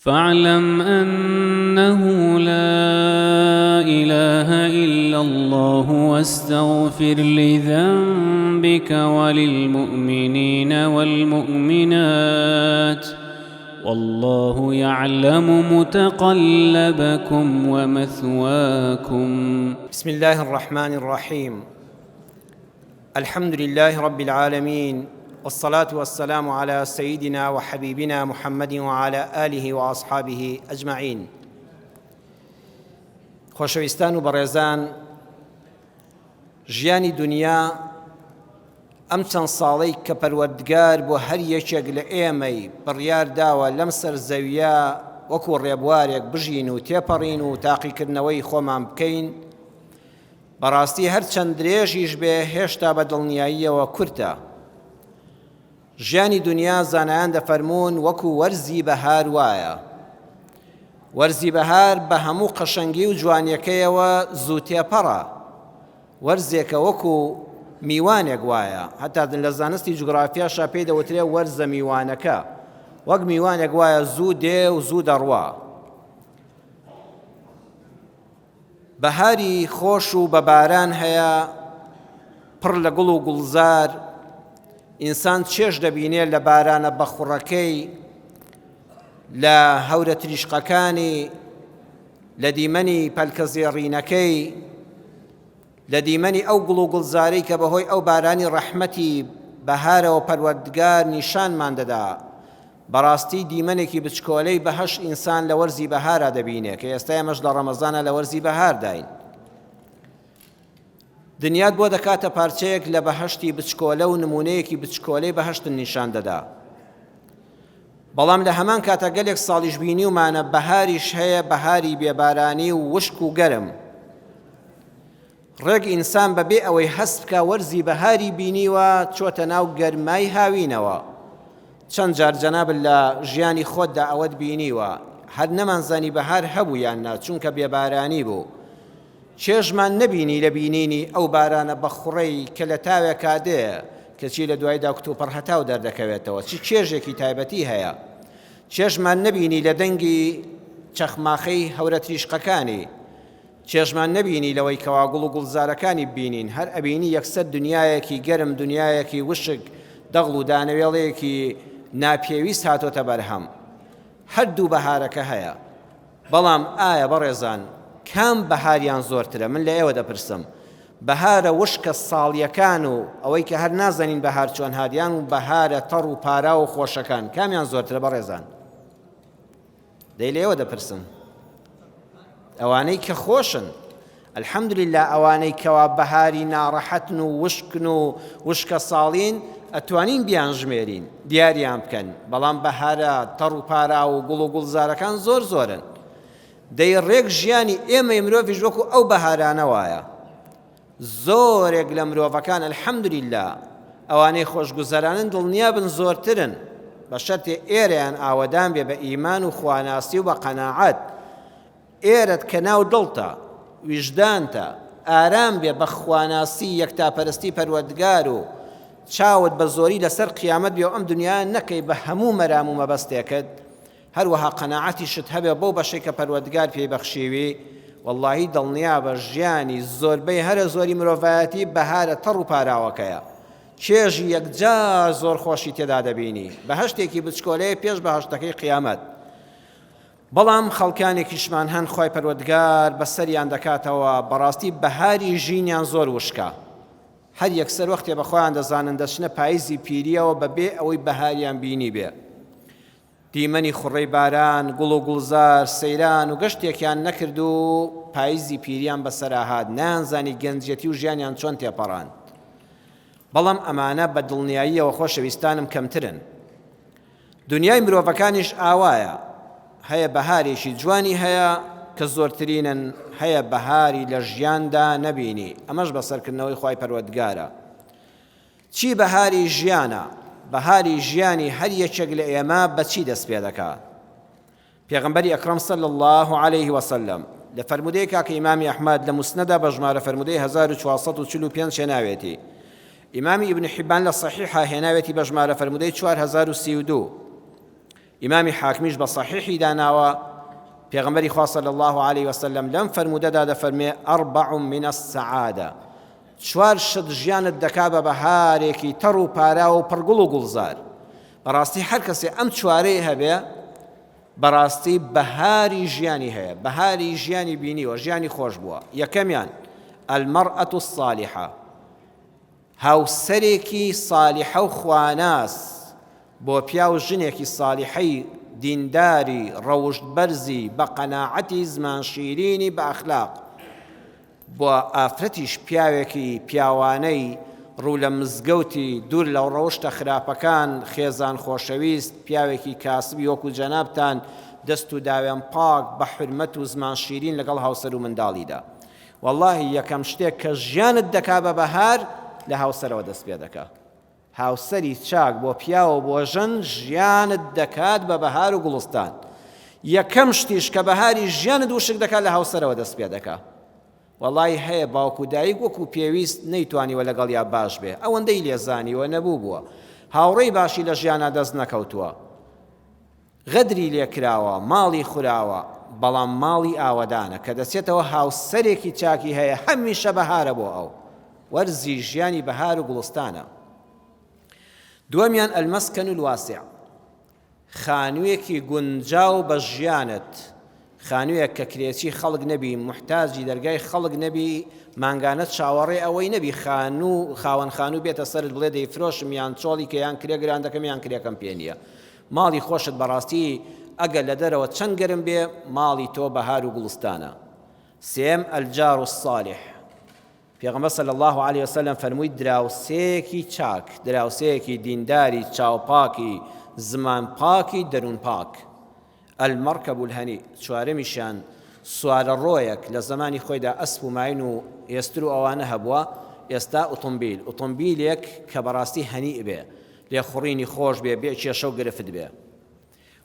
فاعلم أنه لا إله إلا الله واستغفر لذنبك وللمؤمنين والمؤمنات والله يعلم متقلبكم ومثواكم. بسم الله الرحمن الرحيم. الحمد لله رب العالمين، والصلاة والسلام على سيدنا وحبيبنا محمد وعلى آله وأصحابه أجمعين. خۆشەویستان و بەڕێزان، ژیانی دنیا ئەم چەند ساڵەی کە پەروەردگار بۆ هەر یەکێک لە ئێمەی بڕیار داوە لەم سەر زەویە وەکو ڕێبوارێک بژین و تێپەڕین و تاقیکردنەوەی خۆمان بکەین، بەڕاستی هەر چەند درێژیش بێ هێشتا بە دڵنیاییەوە کورتە. ژیانی دنیا زانایان دەفەرمون وەکو وەرزی بەهار وایە. وەرزی بەهار بە هەموو قەشەنگی و جوانیەکەیەوە زوو تێپەڕە. وەرزێکە وەکو میوانێک وایە، هەتا لە زانستی جوگرافیاشا پێی دەوترێ وەرزە میوانەکە، وەک میوانێک وایە زوو دێ و زوو دەڕوا. بەهاری خۆش و بە باران هەیە، پڕ لە گوڵ و گوڵزار، ئینسان چێش دەبینێ لە بارانە بەخوڕەکەی، لە هەورە تریشقەکانی، لە دیمەنی پەلکە زێڕینەکەی، لە دیمەنی ئەو گوڵ و گوڵزارەی کە بەهۆی ئەو بارانی ڕەحمەتی بەهارەوە پەروەردگار نیشانمان دەدا. بەڕاستی دیمەنێکی بچکۆلەی بەهەش ئینسان لە وەرزی بەهارا دەبینێ کە ئێستا ئێمەش لە ڕەمەزانە لە وەرزی بەهار داین. دنیات بۆ دەکاتە پارچەیەک لە بەهەشتی بچکۆلە و نمونەیەکی بچکۆلەی بەهەشتن نیشان دەدا. بەڵام لە هەمان کاتە گەلێک ساڵیش بینی ومانە بەهاریش هەیە، بەهاری بێبارانی و وشک و گەرم. ڕێک ئینسان بەبێ ئەوەی هەست بکە وەرزی بەهاری بینیوە چۆتە ناو گەرمای هاوینەوە. چەند جار جەناب لە ژیانی خۆتدا ئەوەت بینیوە، هەر نەمانزانی بەهار هەبوو یان نا، چونکە بێبارانی بوو. چێژمان نەبینی لە بینینی ئەو بارانە بەخوڕەی کە لە تاوێکا دێ کەچی لە دوایدا کتوپڕ هەتاو دەردەکەوێتەوە، چی چێژێکی تایبەتی هەیە. چێژمان نەبینی لە دەنگی چەخماخەی هەورە تریشقەکانی، چێژمان نەبینی لەوەی کەوا گوڵ و گوڵزارەکانی بینین، هەر ئەبینی یەکسەر دنیایەکی گەرم، دنیایەکی وشک، دەغڵ و دانەوێڵەیەکی ناپێویست هاتۆتە بەرهەم. هەردوو بەهارەکە هەیە، بەڵام ئایا بەڕێزان کام بەهاریان زۆرترە؟ من لە ئێوە دەپرسم، بەهارە وشکە ساڵیەکان و ئەوەی کە هەر نازانین بەهار چۆن هادیان و بەهارە تەڕ و پارا و خۆشەکان، کامیان زۆرترە بەڕێزان؟ دەی لە ئێوە دەپرسم. ئەوانەی کە خۆشن، الحەمدولله، ئەوانەی کەوا بەهاری ناڕەحەتن و وشکن و وشکە ساڵین ئەتوانین بیان ژمێرین، دیاریان بکەن، بەڵام بەهارە تەڕ و پارا و گوڵ و گوڵزارەکان زۆر زۆرن. دەی ڕێک ژیانی ئێمەی مرۆڤیش وەکو ئەو بەهارانە وایە. زۆرێک لە مرۆڤەکان الحەمدولله ئەوانەی خۆشگوزەرانن دڵنیا بن زۆرترن، بە شەرتێ ئێرەیان ئاوەدان بێ بە ئیمان و خواناسی و بە قەناعەت. ئێرەت کە ناو دڵتە، ویژدانتە، ئارام بێ بە خواناسی یەکتاپەرستی پەروەردگار و چاوت بە زۆری لەسەر قیامەت بێ و ئەم دنیا نەکەی بە هەموو مەرام و مەبەستێکت، هەروەها قەناعەتیشت هەبێ بۆ بەشەی کە پەروەردگار پێی بەخشیوی، وەڵڵاهی دڵنیا بە ژیانی زۆربەی هەرە زۆری مرۆڤایەتی بەهارە تەڕ و پاراوەکەیە. چێژی یەکجار زۆر خۆشی تێدا دەبینی، بەهەشتێکی بچکۆلەیە پێش بەهەشتەکەی قیامەت. بەڵام خەڵکانێکیشمان هەن خۆی پەروەردگار بەسەریان دەکاتەوە بەڕاستی بەهاری ژینیان زۆر وشکە. هەر یەکسەر وەختێ بەخۆیان دەزانن دەچنە پاییزی پیریەوە بەبێ ئەوەی بەهاریان بینی بێ. دیمەنی خوڕەی باران، گوڵ و گوڵزار، سەیران و گەشتێکیان نەکرد و پاییزی پیریان بەسەرهات، نانزانی گەنجەتی و ژیانیان چۆن تێپەڕاند. بەڵام ئەمانە بە دڵنیاییەوە خۆشەویستانم کەمترن. دنیای مرۆڤەکانیش ئاوایە، هەیە بەهارێکی جوانی هەیە کە زۆرترینن، هەیە بەهاری لە ژیاندا نەبینی، ئەمەش بەسەرکردنەوەی خوای پەروەردگارە. چی بەهاری ژیانە؟ بەهاری ژیانی هەر یەکێک لە ئێمە بەچی دەست پێ دەکات؟ پێغەمبەری ئەکرەم صلی الله عليه وسلم لە فەرمودەیەکا کە ئیمامی ئەحمەد لە موسنەدا بە ژمارە فەرمودەی 1445 هێناوێتی، ئیمامی ئیبن حیبان لە صەحیحا هێناوێتی بە ژمارە فەرمودەی 4032، ئیمامی حاکمیش بە صحیحی داناوە پێغەمبەری خوا صلی الله عليه وسلم لەم فەرموودەدا دەفەرمێ أربع من السعادة چوار شت ژیانت دەکا بە بەهارێکی تەڕ و پارا و پڕگوڵ و گوڵزار بەڕاستی هەر کەسێ ئەم چوارەی هەبێ بەڕاستی بەهاری ژیانی هەیە بەهاری ژیانی بینیوە ژیانی خۆش بووە یەکەمیان المرأة الصالحة هاوسەرێکی صالحە و خواناس بۆ پیا و ژنێکی صالحەی دینداری ڕەوشت بەرزی بە قەناعەتی زمان شیرینی بە ئەخلاق بۆ ئافرەتیش پیاوێکی پیاوانەی ڕوو لە مزگەوتی دوور لەو ڕەوشتە خراپەکان خێزان خۆشەویست پیاوێکی کاسبی وەکو جەنابتان دەست و داوێن پاک بە حرمەت و زمان شیرین لەگەڵ هاوسەر و منداڵیدا واللهی یەکەم شتێک کە ژیانت دەکا بە بەهار لە هاوسەرەوە دەست پێ دەکا هاوسەری چاک بۆ پیاوە بۆ ژن ژیانت دەکات بە بەهار و گوڵستان یەکەم شتیش کە بەهاری ژیانت وشک دەکات لە هاوسەرەوە دەست پێ دەکا واللهی هەیە باوکو دایک وەکو پێویست نەیتوانیوە لەگەڵ یا باش بێ ئەوەندەی لێزانیوە نەبوو بووە هاوڕێی باشی لە ژیانە دەست نەکەوتووە غەدری لێکراوە ماڵی خوراوە بەڵام ماڵی ئاوەدانە کە دەچێتەوە هاوسەرێکی چاکی هەیە هەمیشە بەهارە بۆ ئەو وەرزی ژیانی بەهار و گوڵستانە دووەمیان المەسکەن الواسع خانوویەکی گونجاو بە ژیانت خانوویەک کە کرێچی خەڵک نەبی محتاجی دەرگای خەڵک نەبی مانگانەت چاوەڕێ ئەوەی نەبی خاوەن خانوو بێتە سەرت بڵێ دەیفرۆشم یان چۆڵی کە یان کرێ گران دەکەم یان کرێکەم پێ نییە ماڵی خۆشت بەڕاستی ئەگەر لە دەرەوە چەند گەرم بێ ماڵی تۆ بەهار و گوڵستانە سێم الجار الصالح پێغەمبەر صلی الله عليه وسلم فەرمووی دراوسەیەکی چاک دراوسەیەکی دینداری چاوپاکی زمان پاکی دەروون پاک المەرکەب الهەنی چوارەمیشان سوارە ڕۆیەک لە زمانی خۆیدا ئەسپ و ماین و ئێستر و ئەوانە هەبووە ئێستا ئۆتۆمبیلێک کە بەڕاستی هەنیء بێ لێخوڕینی خۆش بێ بێ کێشە و گرفت بێ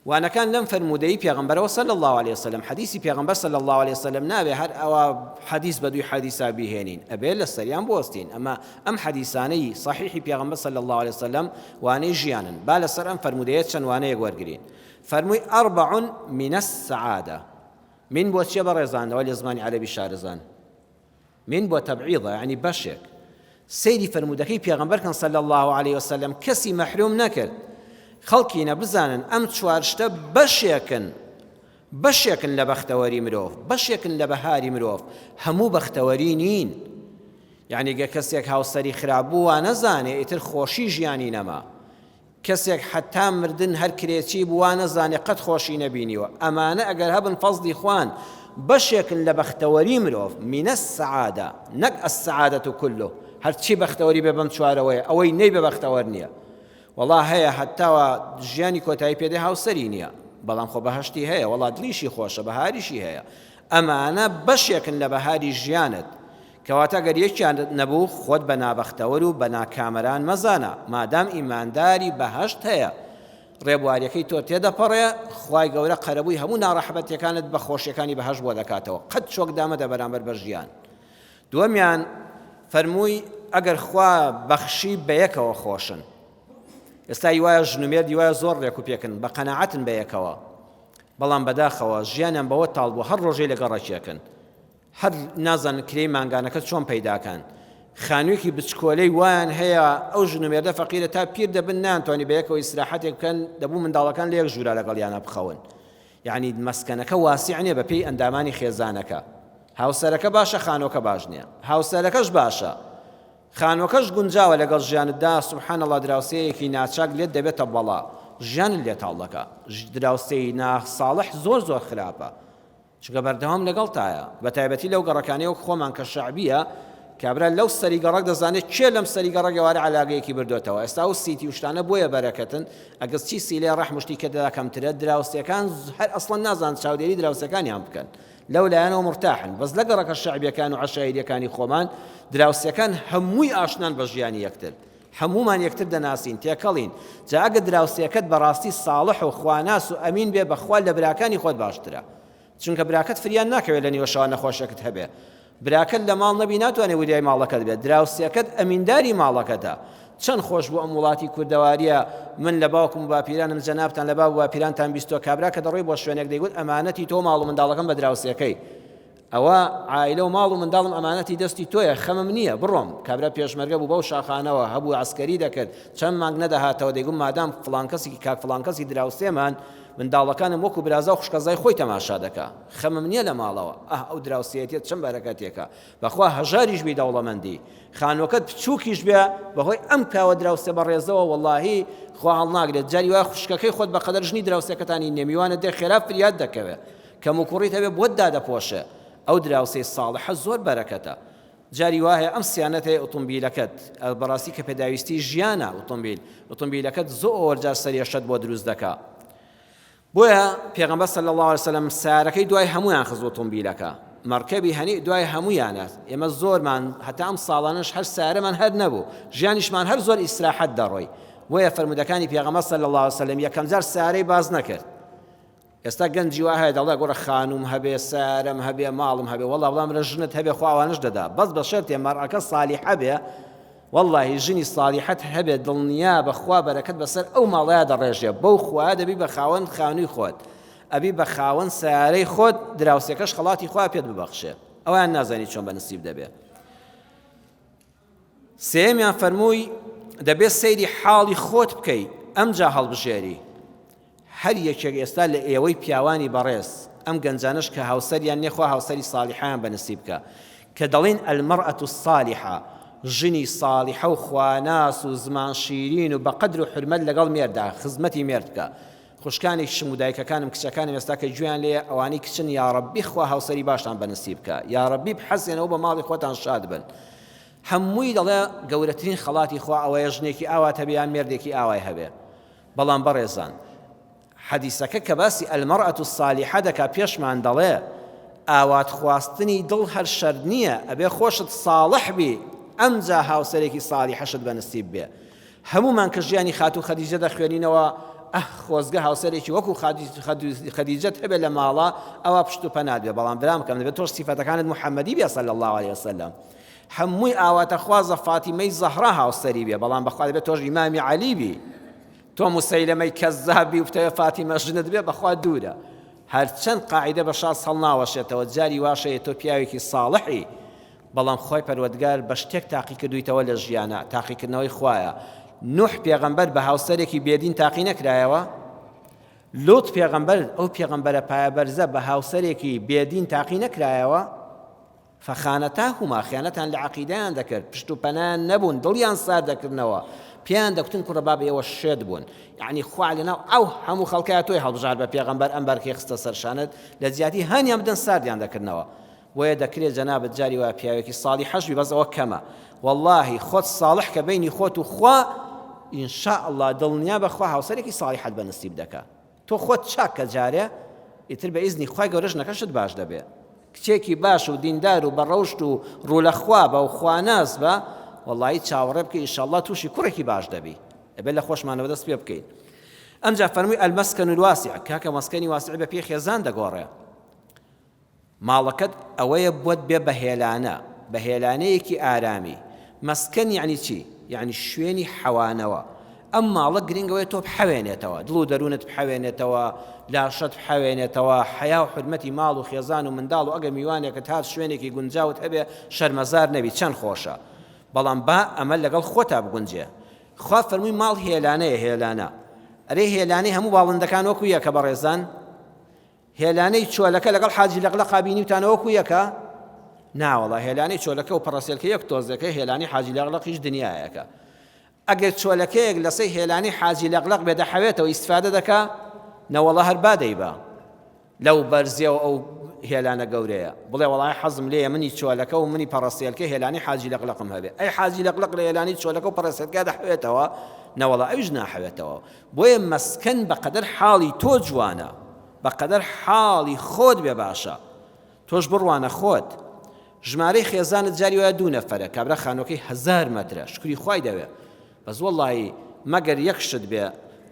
وانەکان لەم فەرموودەی پێغەمبەرەوە صلی الله عليه وسلم حەدیثی پێغەمبەر صلی الله عليه وسلم نابێ هەر ئەوە حەدیث بە دووی حەدیثا بیهێنین ئەبێ لە سەریان بوەستین ئەمە ئەم حەدیثانەی صحیحی پێغەمبەر صلی الله عليه وسلم وانەی ژیانن با لەسەر ئەم فەرموودەیە چەند وانەیەک وەرگرین فەرمووی أربع من السعادة من بۆ چیە بەڕێزانەوە لە زمانی عەرەبی شارەزان من بۆ تەبعیضە یعنی بەشێک سەیری فەرموودەکەی پێغەمبەر کەن صلی الله عليه وسلم کەسی مەحروم نەکرد خەڵکینە بزانن ئەم چوار شتە بەشێکن لە بەختەوەری مرۆڤ بەشێکن لە بەهاری مرۆڤ هەموو بەختەوەری نین یعنی گە کەسێک هاوسەری خراپبوو وا نەزانێ ئیتر خۆشی ژیانی نەما کەسێک حتا مردن هەر کرێچی بوو وا نەزانێ قەت خۆشی نەبینیوە ئەمانە ئەگەر هەبن فەزلی خوان بەشێکن لە بەختەوەری مرۆڤ من السعادة نەک السعادة كله هەرچی بەختەوەری بێ بەم چوارەوەیە ئەوەی نەی بە بەختەوەر نییە والله هەیە حتاوە ژیانی کۆتایی پێدەی هاوسەری نییە بەڵام خۆ بەهەشتی هەیە وڵا دڵیشی خۆشە بەهاریشی هەیە ئەمانە بەشێکن لە بەهاری ژیانت کەواتە گەر یەکیان نەبوو خۆت بە نابەختەوەر و بە ناکامەران مەزانە مادام ئیمانداری بەهەشت هەیە ڕێبواریەکەی تۆ تێدەپەڕێ خوای گەورە قەرەبووی هەموو ناڕەحەتەکانت بە خۆشیەکانی بەهەشت بۆ دەکاتەوە قەت چۆک دامەدە بەرامبەر بە ژیان دووەمیان فەرمووی ئەگەر خوا بەخشی بەیەکەوە خۆشن ئێستا وایە ژنومێر وایە زۆر ڕێک و پێکن بە قەناعەتن بەیەکەوە بەڵام بەداخەوە ژیانیان بەوە تاڵ بوو هەر ڕۆژەی لەگەڵ ڕێکیەکەن هەر نازان کرێی مانگانەکە چۆن پەیداکەن خانوویەکی بچکۆلەی وایان هەیە ئەو ژنومێردە فەقیرە تا پیر دەبن نانتوانی بەیەکەوە ئیسراحەتێک بکەن دەبوو منداڵەکان لە یەک ژوورە لەگەڵیانە بخەون یعنی مەسکەنەکە واسیع نییە بە پێی ئەندامانی خێزانەکە هاوسەرەکە باشە خانۆکە باش نییە هاوسەرەکەش باشە خانۆکەش گونجاوە لەگەڵ ژیانتدا سوبحان الله دراوسەیەکی ناچاک لێت دەبێتە بەڵا ژیان لێتاڵ دەکا دراوسەی ناساڵح زۆر خراپە چونکە بەردەوام لەگەڵتایە بە تایبەتی لەو گەڕەکانەوە خۆمان کە شەعبیە کابرا لەو سەریگەڕک دەزانێت چێ لەم سەریگەڕک ئێوارە عەلاقەیەکی بردوێتەوە ئێستا و سیتی وشتانە بۆیە بەرەکەتن ئەگەر چی سیلێ ڕەحمشتی کە دەدا کەمترە دراوسەکان هەر ئەسڵەن نازان چاودێری دراوسەکانیان بکەن لەو لایەنەوە مرتاحن بەس لە گەڕەکە شەعبیەکان و عەشایریەکانی خۆمان دراوسەکان هەمووی ئاشنان بە ژیانی یەکتر هەمومان یەکتر دەناسین تێکەڵین جا ئەگە دراوسەکەت بەڕاستی ساڵح و خواناس و ئەمین بێ بەخوا لە براکانی خۆت باشترە چونکە براکەت فریان ناکەوێت لە نیوەشەوە نەخۆشەکەت هەبێ براکەت لە ماڵ نەبی ناتوانێت وریای ماڵەکەت بێت دراوسەکەت ئەمینداری ماڵەکەتە چەند خۆش بوو ئەم وڵاتی کوردەواریە من لە باوکم و باپیرانم جەنابتان لە باو باپیرانتان بیستۆ کابرا کە دەڕۆی بۆ شوێنێک دەیگوت ئەمانەتی تۆ ماڵ و منداڵەکەم بە دراوسێکەی ئەوە عائلە و ماڵ و منداڵم ئەمانەتی دەستی تۆیە خەمم نییە بڕۆم کابرا پێشمەرگە بوو بەو شاخانەوە هەبوو عسکەری دەکرد چەند مانگ نەدەهاتەوە دەیگوم مادام فڵان کەسێکی کاک فڵان کەسی دراوسێمان منداڵەکانم وەکو برازە و خوشکەزای خۆی تەماشا دەکا خەمم نییە لە ماڵەوە ئەو دراوسێتیت چەند بەرەکەتێکە بەخوا هەژاریش بی دەوڵەمەندی خانووەکەت بچووکیش بێ بەهۆی ئەم پیاوە دراوسێ بەڕێزەوە وەڵاهی خوا هەڵناگرێت جاری وای خوشکەکەی خۆت بە قەدەر ژنی دراوسێکەتانی نێمیوانە دێ خێرا فریاد دەکەوێت کەم و کوڕیت هەبێ بۆت دادەپۆشێ ئەو دراوسەی ساڵحە زۆر بەرەکەتە جاری وایە ئەم سیانەتەیە ئۆتۆمبیلەکەت بەڕاستی کە پێداویستی ژیانە ئۆتۆمبیلەکەت زۆر جار سەریەشت بۆ دروست دەکا بۆیە پێغەمبەر صلی الله علیه وسلم سارەکەی دوای هەمویان خست ئۆتۆمبیلەکە مەرکەبی هەنی دوای هەمویانە ئێمە زۆرمان هەتا ئەم ساڵانش هەر سارەمان هەر نەبوو ژیانیشمان هەر زۆر ئیسراحەت دەڕۆی بۆیە فەرمودەکانی پێغەمبەر صلی الله علیه وسلم یەکەم جار سارەی باز نەکرد ئێستا گەنجی وا هەیە دەڵێ گۆڕە خانوم هەبێ سارەم هەبێ ماڵم هەبێ وەڵا بەڵام لە ژنت هەبێ خوا ئەوانش دەدا بەس بە شەرتێ مەرئەکە سالیحە بێ والله ژنی سالیحەت هەبێ دڵنیا بەخوا بەرەکەت بەسەر ئەو ماڵەیە دەڕێژێ بەو خوا دەبی بە خاوەن خانووی خۆت ئەبی بە خاوەن سیارەی خۆت دراوسێکەش خەڵاتی خوا پێت ببەخشێ ئەویان نازانی چۆن بە نسیب دەبێ سێمیان فەرمووی دەبێت سەیری حاڵی خۆت بکەی ئەمجا هەڵبژێری هەر یەکێک ئێستا لە ئێوەی پیاوانی بەڕێز ئەم گەنجانش کە هاوسەریان نێخوا هاوسەری سالیحیان بە نسیب بکە کە دەڵێن ئەلمەرئەتو الصالحە ژنی ساڵحە و خواناس و زمان شیرین و بە قەدر و حرمەت لەگەڵ مێردا خزمەتی مێرد بکە خوشکانی شم و دایکەکانم کچەکانم ئێستا کە گوێیان لێ ئەوانەی کچن یا ڕەبی خوا هاوسەری باشتان بە نسیب بکە یا ڕەبی بحەزێنەوە بە ماڵی خۆتان شاد بن هەمووی دەڵێ گەورەترین خەڵاتی خوا ئەوەیە ژنێکی ئاوات هەبێ یان مێردێکی ئاوای هەبێ بەڵام بەڕێزان حەدیسەکە کە باسی ئەلمەرئەتو الصالیحە دەکا پێشمان دەڵێ ئاوات خواستنی دڵ هەر شەر نییە ئەبێ خۆشت ساڵح بی ئەمجا هاوسەرێکی سالیحەشت بە نسیب بێ هەمومان کە ژیانی خاتوو خەدیجە دەخوێنینەوە خۆزگە هاوسەرێکی وەکو خەدیجەت هەبێ لە ماڵە ئەوە پشت و پەنات بێ بەڵام برامکەم دەبێت تۆش سیفەتەکانت محەممەدی بێ صلی الله علیه وسلم هەمووی ئاواتە خوازە فاتیمەی زەهرا هاوسەری بێ بەڵام بەخوا دەبێت تۆش ئیمامی عەلی بی تۆ موسەیلەمەی کەزابی و فتەوە فاتیمە ژنت بێ بەخوا دوورە هەرچەند قاعیدە بە شاس هەڵناوەشێتەوە جاری واشەیە تۆ پیاوێکی ساڵحی بەڵام خۆی پەروەردگار بە شتێک تاقی کردویتەوە لە ژیانە تاقیکردنەوەی خوایە نوح پێغەمبەر بە هاوسەرێکی بێدین تاقی نەکرایەوە لوط پێغەمبەر ئەو پێغەمبەرە پایەبەرزە بە هاوسەرێکی بێدین تاقی نەکرایەوە فەخانەتاهما خیانەتان لە عەقیدەیان دەکرد پشت و پەنایان نەبوون دڵیان سار دەکردنەوە پێیان دەکوتن کوڕە بابە ئێوە شێت بوون یعنی خوا لەناو ئەو هەموو خەڵکایە تۆی هەڵبژار بە پێغەمبەر ئەم بەرکەی خستە سەرشانت لە زیادی هەنیان بدەن ساردیان دەکردنەوە بۆیە دەکرێت جەنابەت جاری وایە پیاوێکی ساڵی حەشبی بەس ئەوە کەمە واللهی خۆت ساڵح کە بینی خۆت و خوا ئینشاء الله دڵنیا بەخوا هاوسەرێکی ساڵحەت بە نسیب دەکا تۆ خۆت چاک کە جارێ ئیتر بە ئیزنی خوای گەورەش نەکەشت باش دەبێ کچێکی باش و دیندار و بەڕەوشت و ڕوولەخوا بە و خواناس بە واللهی چاوەڕێ بکە ئینشاء الله تووشی کوڕێکی باش دەبی ئەبێت لە خۆشمانەوە دەست پێ بکەین ئەمجا فەرمووی ئەلمەسکەن الواسع کاکە مەسکەنی واسع بە پێی خێزان دەگۆڕێ ماڵەکەت ئەوەیە بۆت بێ بەهێلانە بەهێلانەیەکی ئارامی مەسکەن یعنی چی؟ یعنی شوێنی حەوانەوە ئەم ماڵە گرنگەوەی تۆ بحەوێنێتەوە دڵ و دەروونت بحەوێنێتەوە لاشەت بحەوێنێتەوە حیا و حرمەتی ماڵ و خێزان و منداڵ و ئەگەر میوانێکت هات شوێنێکی گونجاوت هەبێ شەرمەزار نەبی چەند خۆشە بەڵام با ئەمە لەگەڵ خۆتا بگونجێ خوا فەرمووی ماڵ هێلانەیە هێلانە ئەرێ هێلانەی هەموو باڵندەکان وەکو یەکە بەڕێزان هێلانەی چۆلەکە لەگەڵ حاجی لەقلەقا بینیوتانە وەکو یەکە ناوەڵا هێلانەی چۆلەکە و پەڕەسێلکە یەک تۆزەکە هێلانی حاجی لەقلەقیش دنیایەکە ئەگەر چۆلەکەیەک لەسەی هێلانی حاجی لەقلەق بێدە حەوێتەوە ئیسفادە دەکا نەوەڵا هەر بادەیبا لەو بەرزیەوە ئەو هێلانە گەورەیە بڵێ وەڵای حەزم لێیە منی چۆلەکە و منی پەڕەسێلکە هێلانی حاجی لەقلەقم هەبێ ئەی حاجی لەقلەق لە هێلانی چۆلەکە و پەڕەسێلکە دەحەوێتەوە نەوەڵا ئەویش ناحەوێتەوە بۆیە مەسکەن بەقەدەر حاڵی تۆ جوانە بەقەدەر حاڵی خۆت بێ باشە تۆش بڕوانە خۆت ژمارەی خێزانت جاری وایە 2 نەفەرە کابرا خانووەکەی 1000 مەترە شکری خوای دەوێ بەس وەڵڵاهی مەگەر یەک شت بێ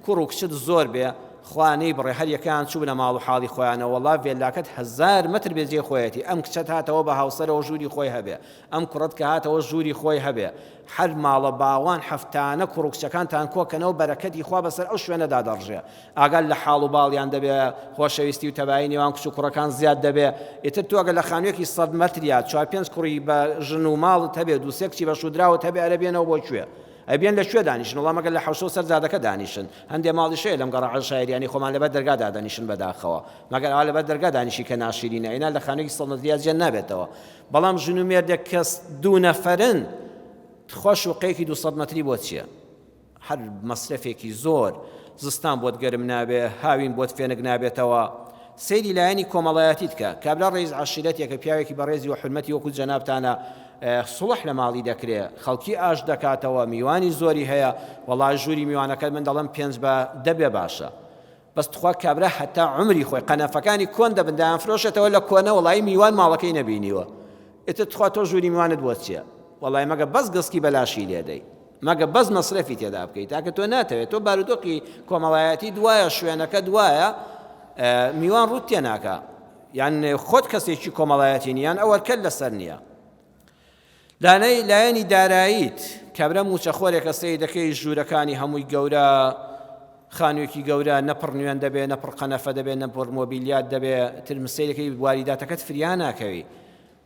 کوڕ و کچت زۆر بێ خوانەی بڕێ هەر یەکان چوو بنە ماڵ و حاڵی خۆیانە وەڵا ڤێلاکەت 1000 متر بێجێ خۆیەتی ئەم کچەت هاتەوە بە هاوسەرەوە ژووری خۆی هەبێ ئەم کوڕەت کە هاتەوە ژووری خۆی هەبێ هەر ماڵە باوان هەفتانە کوڕکچەکانتان کۆکەنەوە بەرەکەتی خوا بەسەر ئەو شوێنەدا دەڕژێ ئاگەر لە حاڵ و باڵیان دەبێ خۆشەویستی و تەبایی نێوان کچ و کوڕەکان زیاد دەبێ ئیتر تو ئەگەر لە خانوویەکی 100 مەتریا 4-5 کوڕی بە ژن و ماڵت هەبێ 2-3 کچی بە شودراوت هەبێ ئەرە بێنەوە بۆ کوێ ئەبێن لە کوێ دانیشن وەڵام ئەگەر لە حەوشە و سەرجادەکە دانیشن هەندێک ماڵیشەیە لەم گەڕەعە شایریانی خۆمان لەبەر دەرگادا دانیشن بەداخەوە مەگەر ئەوا لەبەر دەرگا دانیشی کە ناشرینە ئینا لە خانوویەکی 100 مەتریا جێ نابێتەوە بەڵام ژن و مێردێک کەس 2 نەفەرن خۆش و قەیەکی 200 مەتری بۆ چییە؟ هەر مەسرفێکی زۆر زستان بۆت گەرم نابێ هاوین بۆت فێنک نابێتەوە سەیری لایەنی کۆمەڵایەتیت کە کابرا ڕێز عەشیرەتێکە پیاوێکی بەڕێزی و حورمەتی وەکو جەنابتانە سڵح لە ماڵی دەکرێ خەڵکی ئاش دەکاتەوە میوانی زۆری هەیە وەڵای ژووری میوانەکە من دەڵێم 5 بە 10 باشە بەس تخوا کابرا هەتا عمری خۆی قەنەفەکانی کۆن دەبن دایانفرۆشێتەوە لە کۆنە وەڵای میوان ماڵەکەی نەبینیوە ئیتر تخوا تۆ ژووری میوانت بۆ چییە؟ وەڵای مەگە بەس گسکی بەلاشی لێدەی مەگە بەس مەسرەفی تێدا بکەیت تاکە تۆ ناتەوێت تۆ بارودۆقی کۆمەڵایەتی دوایە شوێنەکە دوایە میوان ڕوت تێناکە یان خۆت کەسێکی کۆمەڵایەتی نیان ئەوەرکەل لەسەر نییە لایەنی داراییت کابرا موچەخۆرێکە سەی دەکەی ژوورەکانی هەمووی گەورە خانوویەکی گەورە نەپڕ نوێن دەبێ نەپڕ قەنەفە دەبێ نەپڕ مۆبیلیات دەبێ ترمسەیەکەی واریداتەکەت فریان ناکەوی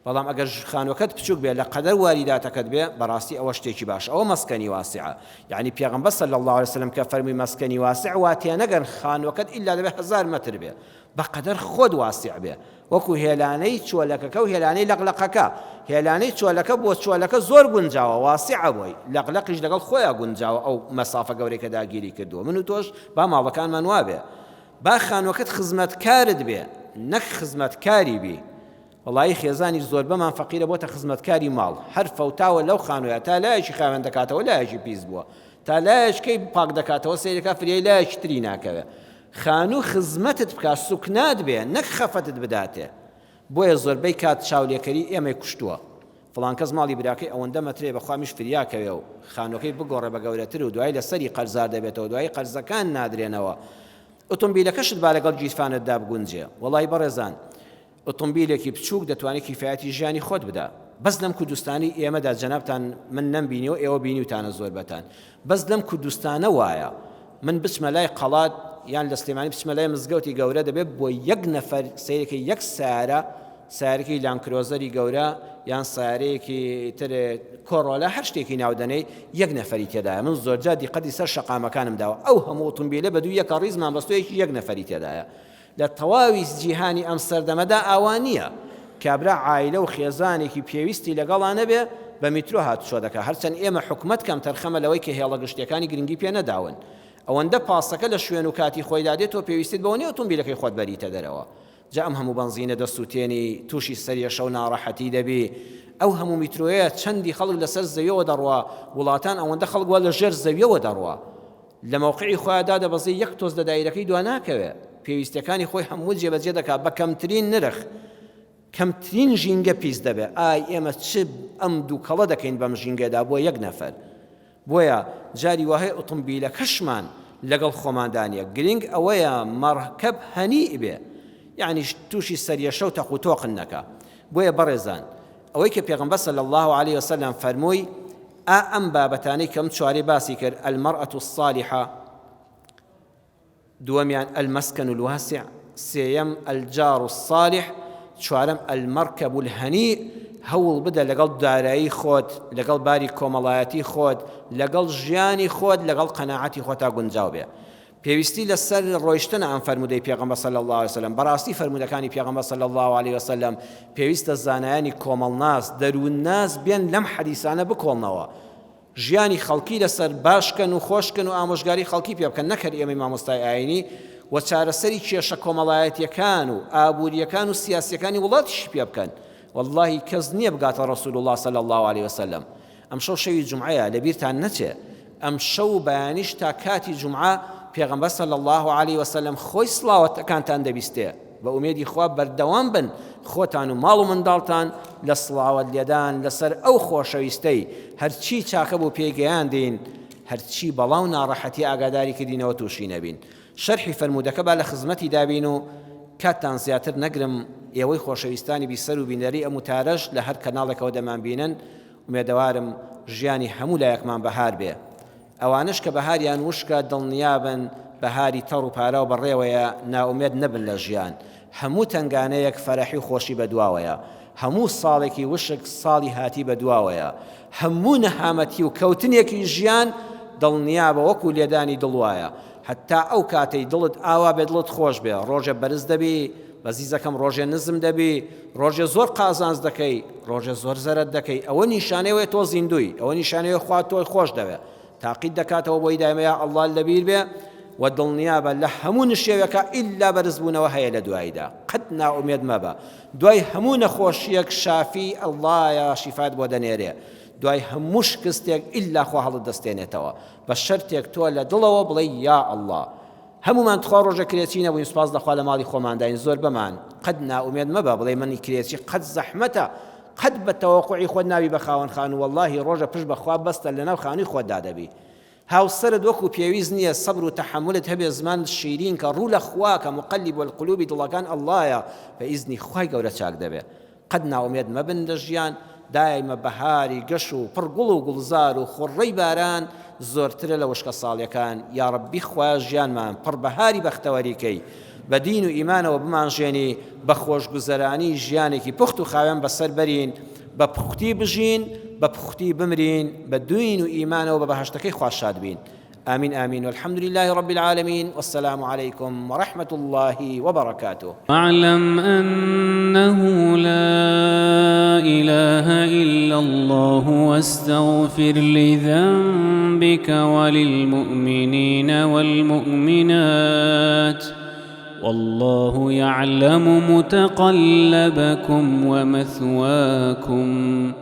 بەڵام ئەگەر خانووەکەت بچووک بێ لە قەدەر واریداتەکەت بێ بەڕاستی ئەوە شتێکی باش ئەوە مەسکەنی واسعە یعنی پێغەمبەر صلی الله علیه وسلم کە فەرمووی مەسکەنی واسع واتیە نەگەن خانووەکەت ئیلا دەبێ 1000 متر بێ بەقەدەر خۆت واسع بێ وەکو هێلانەی چۆلەکەکە و هێلانەی لەقلەقەکە هێلانەی چۆلەکە بۆ چۆلەکە زۆر گونجاوە واسعە بۆی لەقلەقیش لەگەڵ خۆیان گونجاوە ئەو مەسافە گەورەی کە داگیری کردووە من و تۆش با ماڵەکانمان وابێ با خانووەکەت خزمەتکارت بێ نەک خزمەتکاری بی وڵی خێزانی زۆر بەمان فەقیرە بۆتە خزمەتکاری ماڵ هەر فەوتاوە لەو خانوویە تا لایەکی خاوێن دەکاتەوە لایەکی پیس بووە تا لایەشکەی پاک دەکاتەوە سەیرەکە فریای لایەکی تری ناکەوێ خانوو خزمەتت بکات سوکنات بێ نەک خەفەتت بداتێ بۆیە زۆربەی کات چاولێکەری ئێمەی کوشتووە فڵان کەس ماڵی براکەی ئەوەندە مەترێ بەخوامیش فریاکەوێ و خانووەکەی بگۆڕێ بە گەورەتر و دوای لەسەری قەرزار دەبێتەوە دوای قەرزەکان نادرێنەوە ئۆتۆمبیلەکەشت با لەگەڵ جیفانتدا بگونجێ وەڵی بەڕێزان ئۆتۆمبیلێکی بچووک دەتوانێت کیفایەتی ژیانی خۆت بدا بەس لەم کوردستانی ئێمەدا جەنابتان من نەمبینیەوە ئێوە بینیوتانە زۆر بەتان بەس لەم کوردستانە وایە من بچمە لای قەڵات یان لە سلێمانی بچمە لای مزگەوتی گەورە دەبێت بۆ 1 نەفەر سەیرەکەی 1 سارەکەی لانکرۆزەری گەورە یان سارەیەکی تر کۆڕۆلا هەر شتێکی ناودەنەی 1 نەفەری تێدایە من زۆرجار دیقەتی سەر شەقامەکانم داوە ئەو هەموو ئۆتۆمبیلە بە دوو یەکە ڕیزمان بەستۆیەکی 1 نەفەری تێدایە لە تەواوی جیهانی ئەم سەردەمەدا ئاوانیە کابرا عایلە و خێزانێکی پێویستی لەگەڵانە بێ بە میترۆ هاتوچۆ دەکە هەرچەند ئێمە حکومەت کەم تەرخەمە لەوەی کە هێڵە گشتیەکانی گرنگی پێ نەداون ئەوەندە پاسەکە لە شوێن و کاتی خۆی دادێت تۆ پێویستیت بەوە نیە ئۆتۆمبیلەکەی خۆت بەریتە دەرەوە جا ئەم هەموو بەنزینە دەسووتێنی تووشی سەریەشە و ناڕەحەتی دەبی ئەو هەموو میترۆیە چەندی خەڵک لەسەر زەویەوە دەڕوا وڵاتان ئەوەندە خەڵک وە لە ژێر زەویەوە دەڕوا لە موقعی خۆیاندا دەبەزی 1 تۆز لە دایرەکەی دوا ناکەوێ پێویستەکانی خۆی هەموو جێبەجێ دەکات بە کەمترین نرخ کەمترین ژینگە پیس دەبێ ئای ئێمە چ ئەم دوو کەڵە دەکەین بەم ژینگەدا بۆ 1 نەفەر بۆیە جاری وهەیە ئۆتۆمبیلەکەشمان لەگەڵ خۆماندانیە گرنگ ئەوەیە مەرکەب هەنیء بێ یعنی تووشی سەریەشە و تەقوتۆقن نەکا بۆیە بەڕێزان ئەوەی کە پێغەمبەر صلی الله عليه وسلم فەرمووی ئەم بابەتانەی کەم چوارەی باسی کرد المەرأة الصالحة دووەمیان المەسکەن الواسع سێیەم الجار الصالح چوارەم المەرکەب الهەنیء هەوڵ بدە لەگەڵ دارایی خۆت لەگەڵ باری کۆمەڵایەتی خۆت لەگەڵ ژیانی خۆت لەگەڵ قەناعەتی خۆتا گونجاو بێ پێویستی لەسەر ڕۆیشتنە ئەم فەرمودەی پێغەمبەر صلی الله عليه وسلم بەڕاستی فەرمودەکانی پێغەمبەر صلی الله عليه وسلم پێویستە زانایانی کۆمەڵناس دەروونناس بێن لەم حەدیسانە بکۆڵنەوە ژیانی خەڵکی لەسەر باشکەن و خۆشکەن و ئامۆژگاری خەڵکی پێ بکەن نەکەر ئێمەی مامۆستای ئاینی و چارەسەری کێشە کۆمەڵایەتیەکان و ئابوووریەکان و سیاسیەکانی وڵاتیشی پێ بکەن والله کەس نییە بگاتە ڕەسوول الله صلی الله عليه وسلم ئەم شەو شەوی جومعەیە لەبیرتان نەچێ ئەم شەو بەیانیش تا کاتی جومعە پێغەمبەر صلی الله عليه وسلم خۆی سڵاوەتەکانتان دەبیستێ بە ئومێدی خوا بەردەوام بن خۆتان و ماڵ و منداڵتان لە سڵاوەت لێدان لەسەر ئەو خۆشەویستەی هەرچی چاکە بۆ پێگەیاندین هەرچی بەڵاو ناڕەحەتی ئاگاداری کردینەوە تووشی نەبین. شەرحی فەرموودەکە با لە خزمەتی دابین و کاتتان زیاتر نەگرم ئێوەی خۆشەویستانی بیسەر و بینەری ئەم وتارەش لە هەر کەناڵێکەوە دەمان بینن ومێدەوارم ژیانی هەموو لایەکمان بەهار بێ. ئەوانش کە بەهاریان وشکە دڵنیابن بەهاری تەڕ و پارە و بەڕێوەیە ناومێد نەبن لە ژیان. هەموو تنگانەیەک فەرەحی و خۆشی بەدواوەیە، هەموو ساڵێکی وشک ساڵی هاتی بەدواوەیە، هەموو نەهامەتی و کەوتنێکی ژیان دڵنیابە وەکو لێدانی دڵوایە. هەتا ئەو کاتەی دڵت ئاوا بێ دڵت خۆش بێ، ڕۆژێ بەرز دەبی بەزیزەکەم، ڕۆژێ نزم دەبی، ڕۆژێ زۆر قازانز دەکەی، ڕۆژێ زۆر زەرەت دەکەی، ئەوە نیشانەیە تۆ زیندوی، ئەوە نیشانەیە خوا تۆی خۆش دەوێت. تاقید دەکاتەوە بۆی دایمەیە ئەڵڵا لەبیر بێ و دڵنیابە لە هەموو نشێوەکە ئیلا بەرزبوونەوە هەیە لە دواییدا. قەت ناومێد مەبە. دوای هەموو نەخۆشیەک شافی ئەڵڵایە شیفات بۆ دەنێرێ. دوای هەموو شکستێک ئیلا خوا هەڵت دەستێنێتەوە. بە شەرتێک تۆ لە دڵەوە بڵێ یا ئەڵڵا. هەمومان تخوا ڕۆژە کرێچی نەبووین، سوپاس دەخوا لە ماڵی خۆمانداین زۆر بەمان. قەت ناومێد مەبە بڵێ منی کرێچی قەت زەحمەتە، قەت بە تەوەقوعی خۆت ناوی بە خاوەن خان و وەڵڵاهی ڕۆژە پشت بەخوا بەستە لەناو خانووی خۆتدا دەبی. هاوسەرت وەکو پێویست نییە سەبر و تەحەمولت هەبێ زمان شیرین کە ڕوو لە خوا کە مقەلیب والقلوبی دڵەکان ئەڵڵایە بە ئیزنی خوای گەورە چاک دەبێ. قەت ناومێد مەبن لە ژیان. دایمە بەهاری گەش و پڕ گوڵ و گوڵزار و خوڕەی باران زۆرترە لە وشکە ساڵیەکان. یا ڕەبی خوا ژیانمان پڕ بەهاری بەختەوەریکەی بە دین و ئیمانەوە بمانژێنی بە خۆشگوزەرانی ژیانێکی پوخت و خاوێن بەسەر بەرین، بە پوختی بژین، بە پوختی بمرین، بە دوین و ئیمانەوە بە بەهەشتەکەی خوا شاد بین. آمين آمين والحمد لله رب العالمين والسلام عليكم ورحمة الله وبركاته. واعلم أنه لا إله إلا الله واستغفر لذنبك وللمؤمنين والمؤمنات والله يعلم متقلبكم ومثواكم.